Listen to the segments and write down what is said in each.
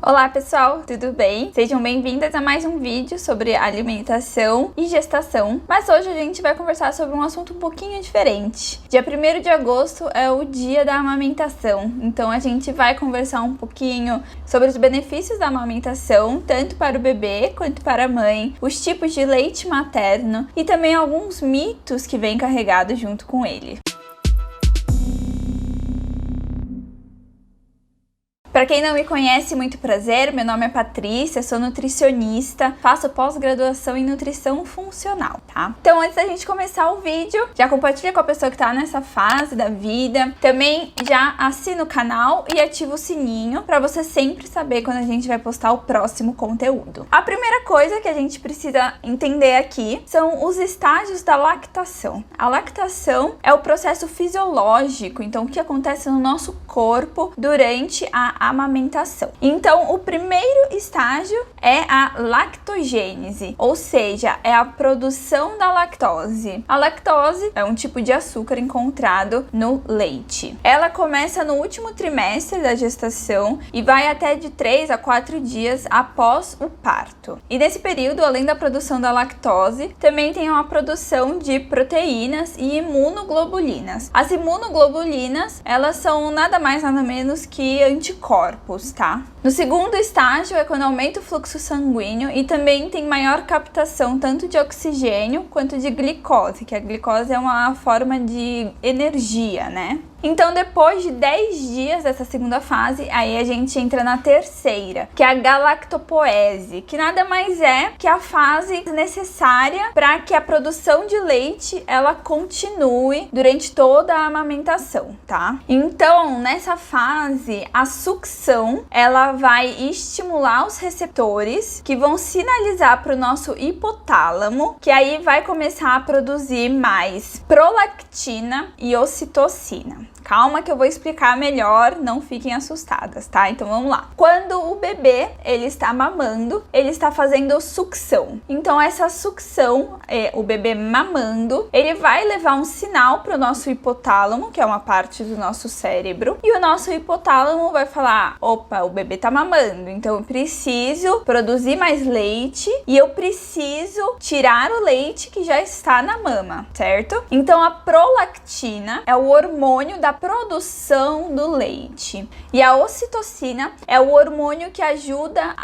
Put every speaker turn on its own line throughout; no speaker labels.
Olá pessoal, tudo bem? Sejam bem-vindas a mais um vídeo sobre alimentação e gestação, mas hoje a gente vai conversar sobre um assunto um pouquinho diferente. Dia 1º de agosto é o dia da amamentação, então a gente vai conversar um pouquinho sobre os benefícios da amamentação, tanto para o bebê quanto para a mãe, os tipos de leite materno e também alguns mitos que vêm carregados junto com ele. Para quem não me conhece, muito prazer, meu nome é Patrícia, sou nutricionista, faço pós-graduação em nutrição funcional, tá? Então antes da gente começar o vídeo, já compartilha com a pessoa que tá nessa fase da vida, também já assina o canal e ativa o sininho para você sempre saber quando a gente vai postar o próximo conteúdo. A primeira coisa que a gente precisa entender aqui são os estágios da lactação. A lactação é o processo fisiológico, então o que acontece no nosso corpo durante a amamentação. Então, o primeiro estágio é a lactogênese, ou seja, é a produção da lactose. A lactose é um tipo de açúcar encontrado no leite. Ela começa no último trimestre da gestação e vai até de 3 a 4 dias após o parto. E nesse período, além da produção da lactose, também tem uma produção de proteínas e imunoglobulinas. As imunoglobulinas, elas são nada mais nada menos que anticorpos, tá? No segundo estágio é quando aumenta o fluxo sanguíneo e também tem maior captação tanto de oxigênio quanto de glicose, que a glicose é uma forma de energia, né? Então, depois de 10 dias dessa segunda fase, aí a gente entra na terceira, que é a galactopoese, que nada mais é que a fase necessária para que a produção de leite ela continue durante toda a amamentação, tá? Então, nessa fase, a sucção, ela vai estimular os receptores que vão sinalizar para o nosso hipotálamo, que aí vai começar a produzir mais prolactina e ocitocina. Calma que eu vou explicar melhor, não fiquem assustadas, tá? Então vamos lá. Quando o bebê, ele está mamando, ele está fazendo sucção. Então essa sucção, o bebê mamando, ele vai levar um sinal para o nosso hipotálamo, que é uma parte do nosso cérebro, e o nosso hipotálamo vai falar, opa, o bebê tá mamando, então eu preciso produzir mais leite e eu preciso tirar o leite que já está na mama, certo? Então a prolactina é o hormônio da produção do leite. E a ocitocina é o hormônio que ajuda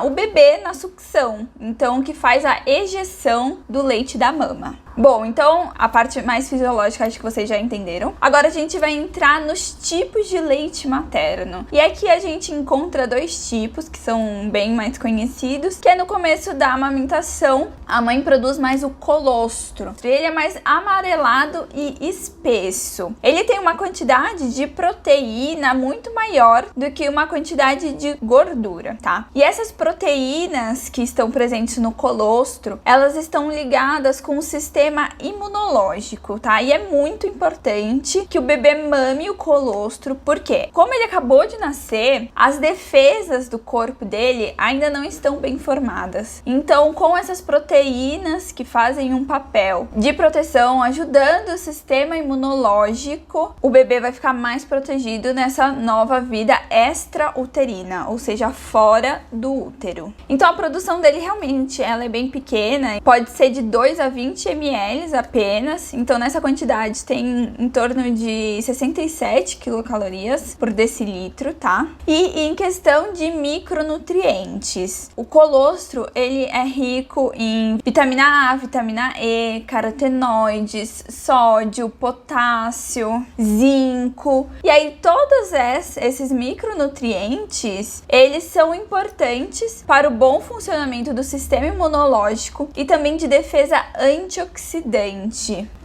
o bebê na sucção, então que faz a ejeção do leite da mama. Bom, então a parte mais fisiológica acho que vocês já entenderam. Agora a gente vai entrar nos tipos de leite materno. E aqui a gente encontra dois tipos que são bem mais conhecidos, que é no começo da amamentação, a mãe produz mais o colostro. Ele é mais amarelado e espesso. Ele tem uma quantidade de proteína muito maior do que uma quantidade de gordura, tá? E essas proteínas que estão presentes no colostro, elas estão ligadas com o sistema imunológico, tá? E é muito importante que o bebê mame o colostro, porque como ele acabou de nascer, as defesas do corpo dele ainda não estão bem formadas. Então, com essas proteínas que fazem um papel de proteção, ajudando o sistema imunológico, o bebê vai ficar mais protegido nessa nova vida extrauterina, ou seja, fora do útero. Então, a produção dele realmente ela é bem pequena, pode ser de 2 a 20 ml apenas, então nessa quantidade tem em torno de 67 quilocalorias por decilitro, tá? E em questão de micronutrientes, o colostro ele é rico em vitamina A, vitamina E, carotenoides, sódio, potássio, zinco, e aí todos esses micronutrientes, eles são importantes para o bom funcionamento do sistema imunológico e também de defesa antioxidante.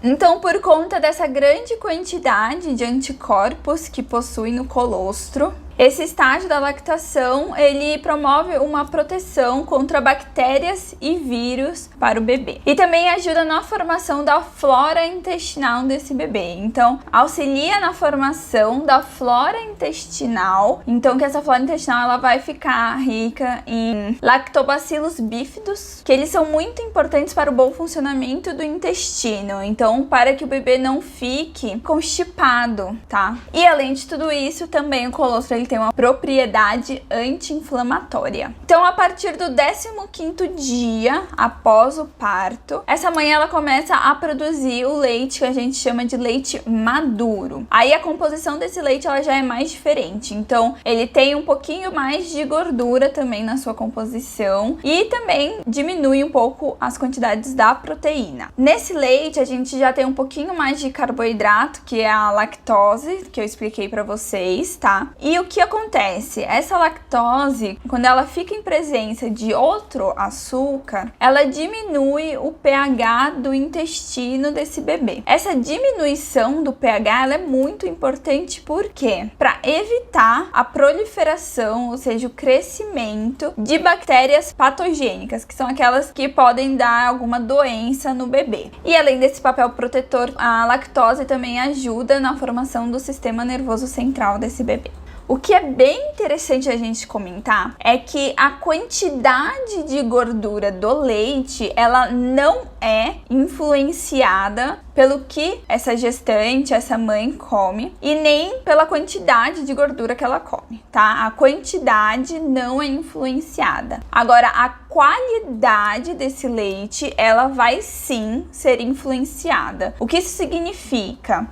Então, por conta dessa grande quantidade de anticorpos que possuem o colostro, esse estágio da lactação, ele promove uma proteção contra bactérias e vírus para o bebê. E também ajuda na formação da flora intestinal desse bebê. Então, auxilia na formação da flora intestinal. Então, que essa flora intestinal ela vai ficar rica em lactobacilos bífidos, que eles são muito importantes para o bom funcionamento do intestino. Então, para que o bebê não fique constipado, tá? E além de tudo isso, também o colostro ele tem uma propriedade anti-inflamatória. Então, a partir do 15º dia após o parto, essa mãe ela começa a produzir o leite que a gente chama de leite maduro. Aí a composição desse leite ela já é mais diferente. Então, ele tem um pouquinho mais de gordura também na sua composição e também diminui um pouco as quantidades da proteína. Nesse leite, a gente já tem um pouquinho mais de carboidrato, que é a lactose, que eu expliquei pra vocês, tá? E o que acontece? Essa lactose, quando ela fica em presença de outro açúcar, ela diminui o pH do intestino desse bebê. Essa diminuição do pH ela é muito importante porque para evitar a proliferação, ou seja, o crescimento de bactérias patogênicas, que são aquelas que podem dar alguma doença no bebê. E além desse papel protetor, a lactose também ajuda na formação do sistema nervoso central desse bebê. O que é bem interessante a gente comentar é que a quantidade de gordura do leite, ela não é influenciada pelo que essa gestante, essa mãe come e nem pela quantidade de gordura que ela come, tá? A quantidade não é influenciada. Agora, a qualidade desse leite, ela vai sim ser influenciada. O que isso significa?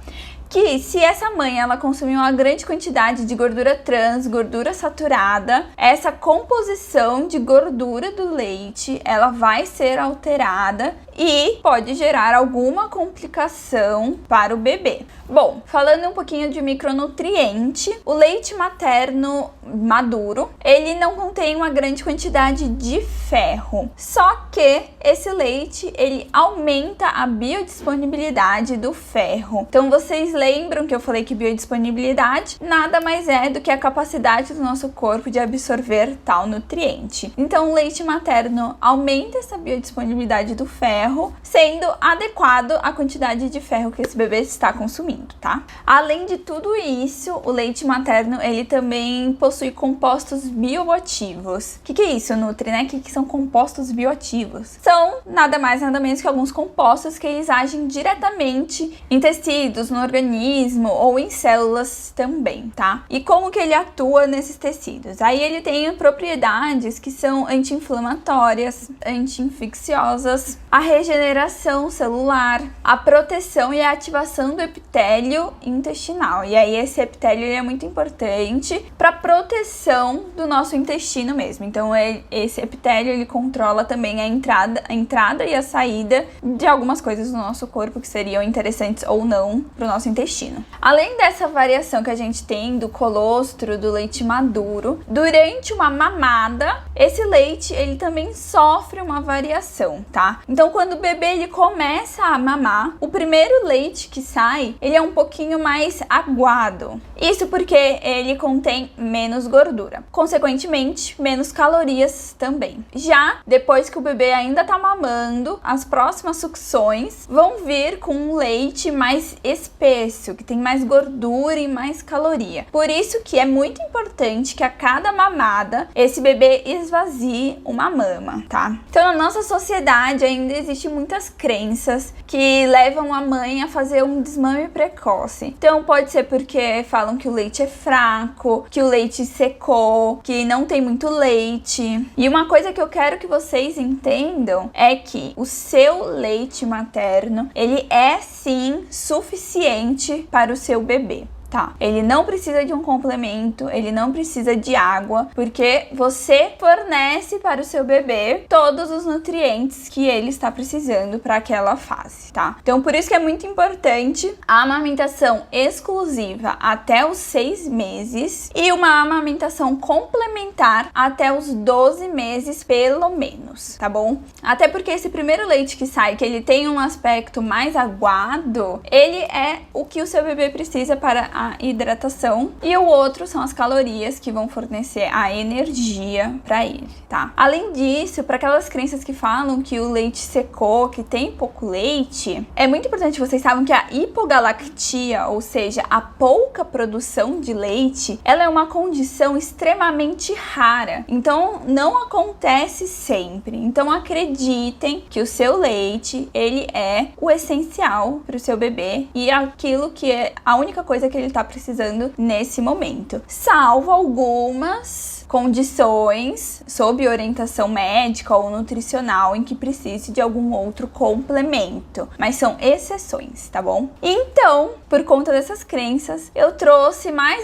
Que se essa mãe ela consumir uma grande quantidade de gordura trans, gordura saturada, essa composição de gordura do leite, ela vai ser alterada e pode gerar alguma complicação para o bebê. Bom, falando um pouquinho de micronutriente, o leite materno maduro, ele não contém uma grande quantidade de ferro. Só que esse leite, ele aumenta a biodisponibilidade do ferro. Então, vocês lembram que eu falei que biodisponibilidade nada mais é do que a capacidade do nosso corpo de absorver tal nutriente. Então, o leite materno aumenta essa biodisponibilidade do ferro, sendo adequado à quantidade de ferro que esse bebê está consumindo, tá? Além de tudo isso, o leite materno, ele também possui compostos bioativos. O que é isso, Nutri, né? O que são compostos bioativos? São nada mais, nada menos que alguns compostos que eles agem diretamente em tecidos, no organismo ou em células também, tá? E como que ele atua nesses tecidos? Aí ele tem propriedades que são anti-inflamatórias, anti-infecciosas, a regeneração celular, a proteção e a ativação do epitélio intestinal. E aí esse epitélio é muito importante para proteção do nosso intestino mesmo. Então esse epitélio ele controla também a entrada e a saída de algumas coisas do nosso corpo que seriam interessantes ou não para o nosso intestino. Além dessa variação que a gente tem do colostro, do leite maduro, durante uma mamada, esse leite ele também sofre uma variação, tá? Então quando o bebê ele começa a mamar, o primeiro leite que sai, ele é um pouquinho mais aguado. Isso porque ele contém menos gordura, consequentemente menos calorias também. Já depois que o bebê ainda tá mamando, as próximas sucções vão vir com um leite mais espesso, que tem mais gordura e mais caloria. Por isso que é muito importante que a cada mamada esse bebê esvazie uma mama, tá? Então na nossa sociedade ainda existem muitas crenças que levam a mãe a fazer um desmame precoce. Então pode ser porque falam que o leite é fraco, que o leite secou, que não tem muito leite. E uma coisa que eu quero que vocês entendam é que o seu leite materno, ele é sim suficiente para o seu bebê. Tá, ele não precisa de um complemento, ele não precisa de água, porque você fornece para o seu bebê todos os nutrientes que ele está precisando para aquela fase, tá? Então, por isso que é muito importante a amamentação exclusiva até os 6 meses e uma amamentação complementar até os 12 meses, pelo menos, tá bom? Até porque esse primeiro leite que sai, que ele tem um aspecto mais aguado, ele é o que o seu bebê precisa para a hidratação, e o outro são as calorias que vão fornecer a energia para ele, tá? Além disso, para aquelas crianças que falam que o leite secou, que tem pouco leite, é muito importante que vocês saibam que a hipogalactia, ou seja, a pouca produção de leite, ela é uma condição extremamente rara, então não acontece sempre. Então acreditem que o seu leite, ele é o essencial para o seu bebê e aquilo que é a única coisa que ele ele tá precisando nesse momento. Salvo algumas condições sob orientação médica ou nutricional em que precise de algum outro complemento, mas são exceções, tá bom? Então, por conta dessas crenças, eu trouxe mais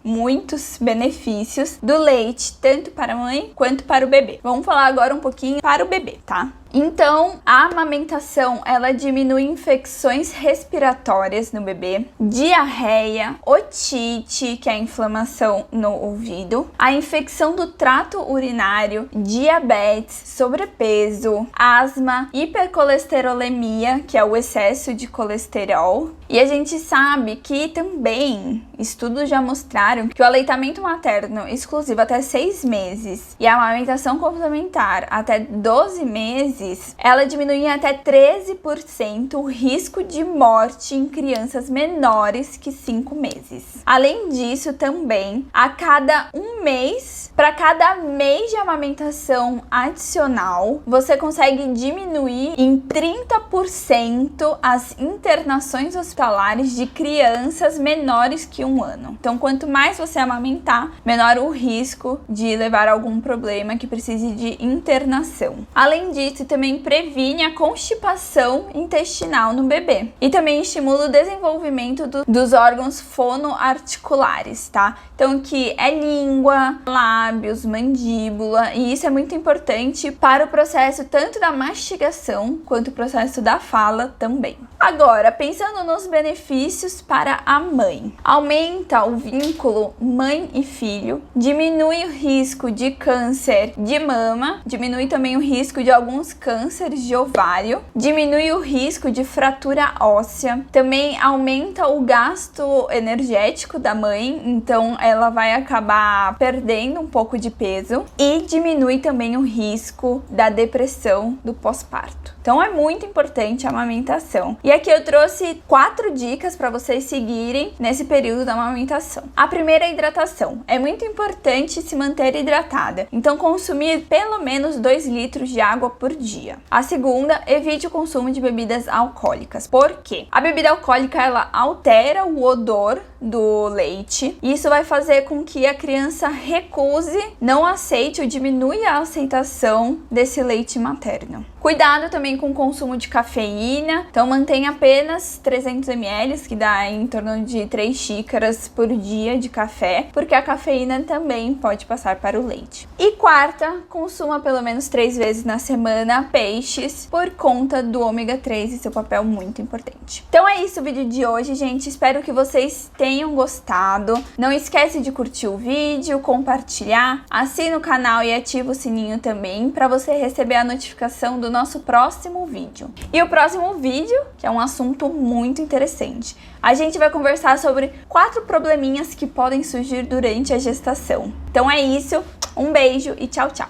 muitos benefícios do leite, tanto para a mãe quanto para o bebê. Vamos falar agora um pouquinho para o bebê, tá? Então, a amamentação, ela diminui infecções respiratórias no bebê, diarreia, otite, que é a inflamação no ouvido, a infecção do trato urinário, diabetes, sobrepeso, asma, hipercolesterolemia, que é o excesso de colesterol. E a gente sabe que também estudos já mostraram que o aleitamento materno exclusivo até 6 meses e a amamentação complementar até 12 meses, ela diminui em até 13% o risco de morte em crianças menores que 5 meses. Além disso, também, a cada um mês, para cada mês de amamentação adicional, você consegue diminuir em 30% as internações hospitalares de crianças menores que 1 ano. Então, quanto mais você amamentar, menor o risco de levar a algum problema que precise de internação. Além disso, também previne a constipação intestinal no bebê e também estimula o desenvolvimento dos órgãos fonoarticulares, tá? Então, que é língua, lábios, mandíbula, e isso é muito importante para o processo tanto da mastigação quanto o processo da fala também. Agora, pensando nos benefícios para a mãe, aumenta o vínculo mãe e filho, diminui o risco de câncer de mama, diminui também o risco de alguns cânceres de ovário, diminui o risco de fratura óssea, também aumenta o gasto energético da mãe, então ela vai acabar perdendo um pouco de peso, e diminui também o risco da depressão do pós-parto. Então é muito importante a amamentação. E aqui eu trouxe 4 dicas para vocês seguirem nesse período da amamentação. A primeira é a hidratação. É muito importante se manter hidratada. Então consumir pelo menos 2 litros de água por dia. A segunda, evite o consumo de bebidas alcoólicas. Por quê? A bebida alcoólica, ela altera o odor do leite. E isso vai fazer com que a criança recuse, não aceite ou diminui a aceitação desse leite materno. Cuidado também com o consumo de cafeína, então mantenha apenas 300 ml, que dá em torno de 3 xícaras por dia de café, porque a cafeína também pode passar para o leite. E quarta, consuma pelo menos 3 vezes na semana peixes, por conta do ômega 3 e seu papel muito importante. Então é isso o vídeo de hoje, gente. Espero que vocês tenham gostado. Não esquece de curtir o vídeo, compartilhar, assina o canal e ativa o sininho também para você receber a notificação do nosso próximo vídeo. E o próximo vídeo, que é um assunto muito interessante. A gente vai conversar sobre 4 probleminhas que podem surgir durante a gestação. Então é isso, um beijo e tchau, tchau!